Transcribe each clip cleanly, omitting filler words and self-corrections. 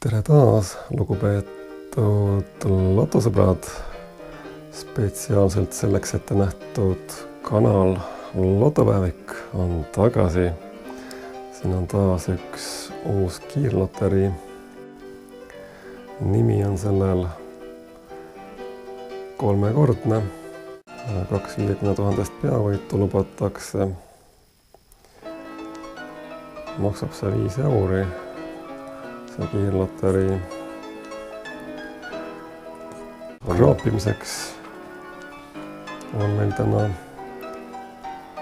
Tere taas, lugupeetud lotosõbrad! Spetsiaalselt selleks ette nähtud kanal Lotopäevik on tagasi. Siin on taas üks uus kiirloterii. Nimi on sellel kolmekordne. 250 000 peavõitu lubatakse. Maksab see 5 euri. See kiirloterii. Kraapimiseks on meil täna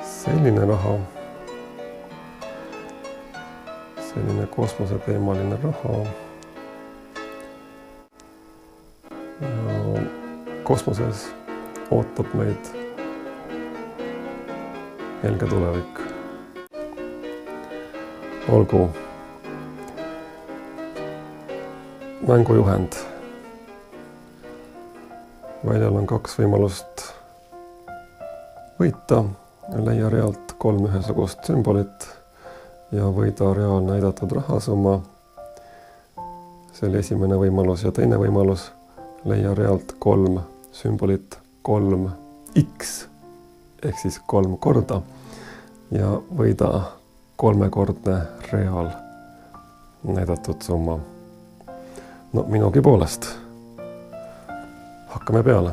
selline raha. Selline kosmoseteemaline raha. Ja kosmoses ootab meid helge tulevik. Olgu. Mängujuhend. Väljal on 2 võimalust võita. Leia realt 3 ühesugust sümbolit ja võida reaal näidatud rahasumma. See oli esimene võimalus ja teine võimalus. Leia realt 3 sümbolit 3x ehk siis 3 korda ja võida 3-kordne reaal näidatud summa. No minugi poolest. Hakkame peale.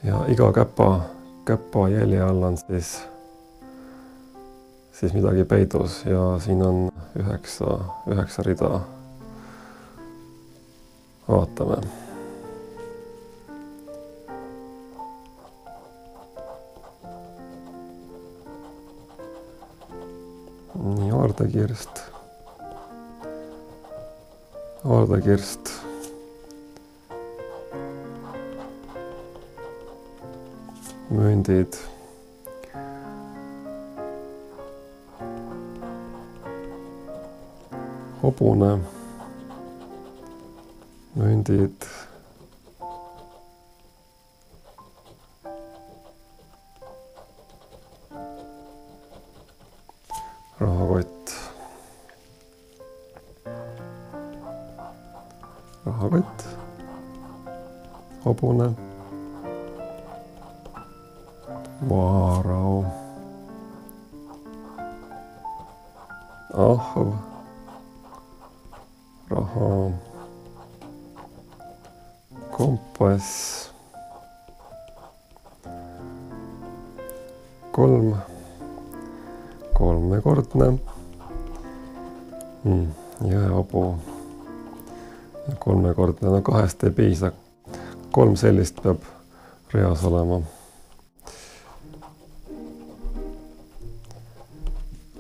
Ja iga käpa jälje all on siis midagi peidus ja siin on 9 rida. Vaatame. Nii, aardekirst. Mündid. Hobune. Mündid. Rahakott. Hobune. Vaarau. Ahv. Raha. Kompass. 3. 3-kordne. Jääabu. Ja 3-kordne. No 2 ei piisa. 3 sellist peab reas olema.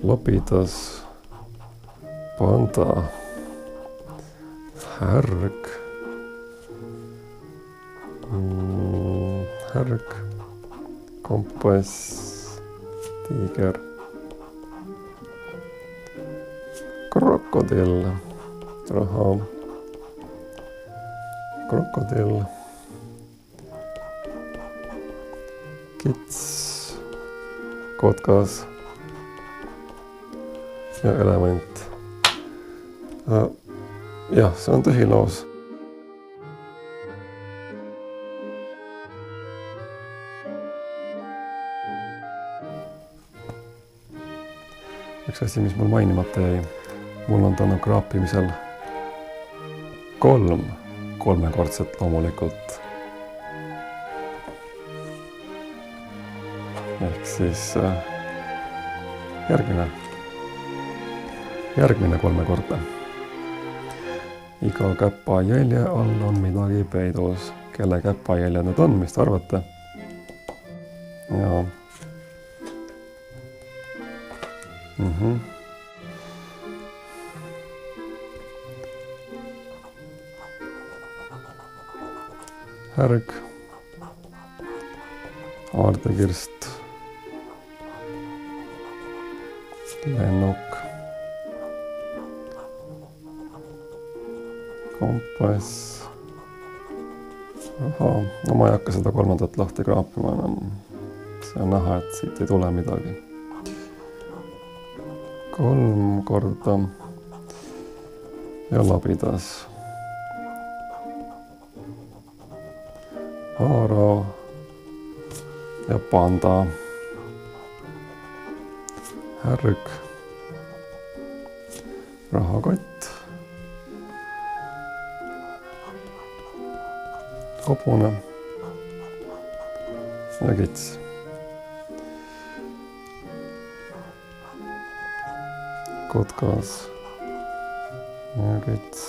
Lapidas. Panda. Härg. Kompass. Tiiger. Krokodill. Raha. Krokodill. Kits. Kotkas. Ja element. Jah, see on tühiloos. Üks asi, mis mul mainimata jäi. Mul on täna kraapimisel 3 kolmekordset loomulikult. Ehk siis järgmine 3-kordne. Iga käpa jälje all on midagi peidus. Kelle käpa jälje need on, mis te arvate? Jaa. Härg. Aardekirst. Lennuk. Kompass. Aha, no ma ei hakka seda 3. lahti kraapima enam. See on näha, et siit ei tule midagi. 3 korda ja labidas. Haarav ja panda. Härg. Rahakott. Hobune ja kits. Kotkas ja kits.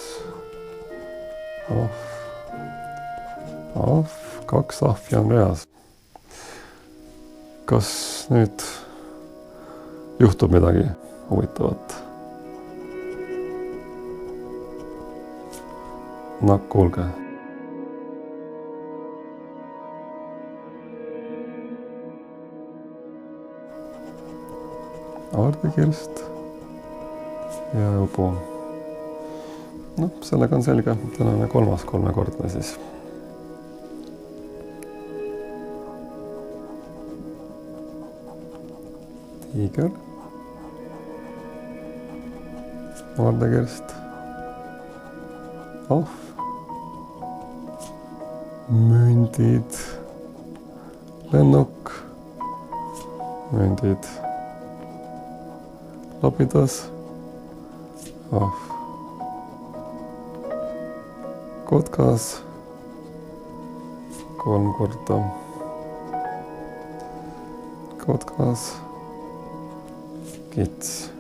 Ahv, 2 ahvi on reas. Kas nüüd juhtub midagi huvitavat? No kuulge. Aardekirst ja õbu. No, sellega on selge. Tänane 3. kolmekordne siis. Tiiger. Aardekirst. Ahv. Mündid. Lennuk. Mündid. Labidas. Ahv. Kotkas. 3 korda. Kotkas. Kits.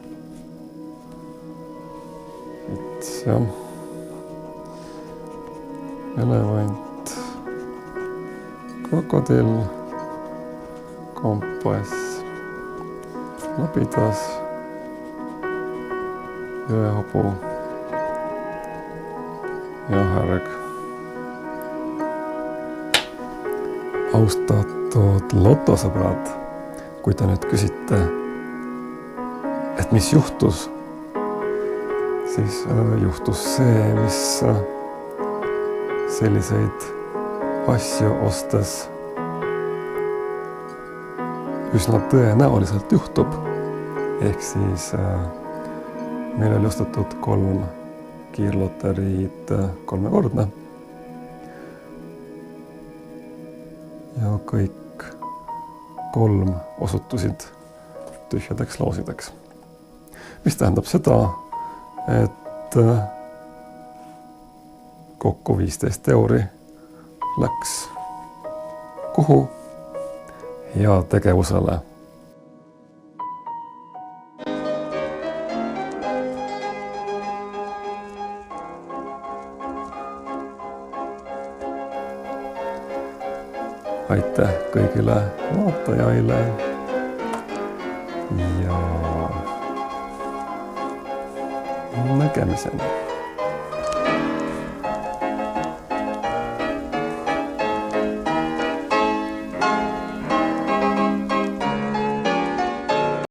Kits, jah. Elevant. Krokodill. Kompass. Labidas. Jõehobu ja härg. Austatud lotosõbrad, kui te nüüd küsite, et mis juhtus, siis juhtus see, mis selliseid asju ostes üsna tõenäoliselt juhtub. Ehk siis meil oli ostetud 3 kiirloteriid 3-kordne ja kõik 3 osutusid tühjadeks loosideks. Mis tähendab seda, et kokku 15 euri läks kuhu? Heategevusele. Aitäh kõigile vaatajaile ja nägemiseni!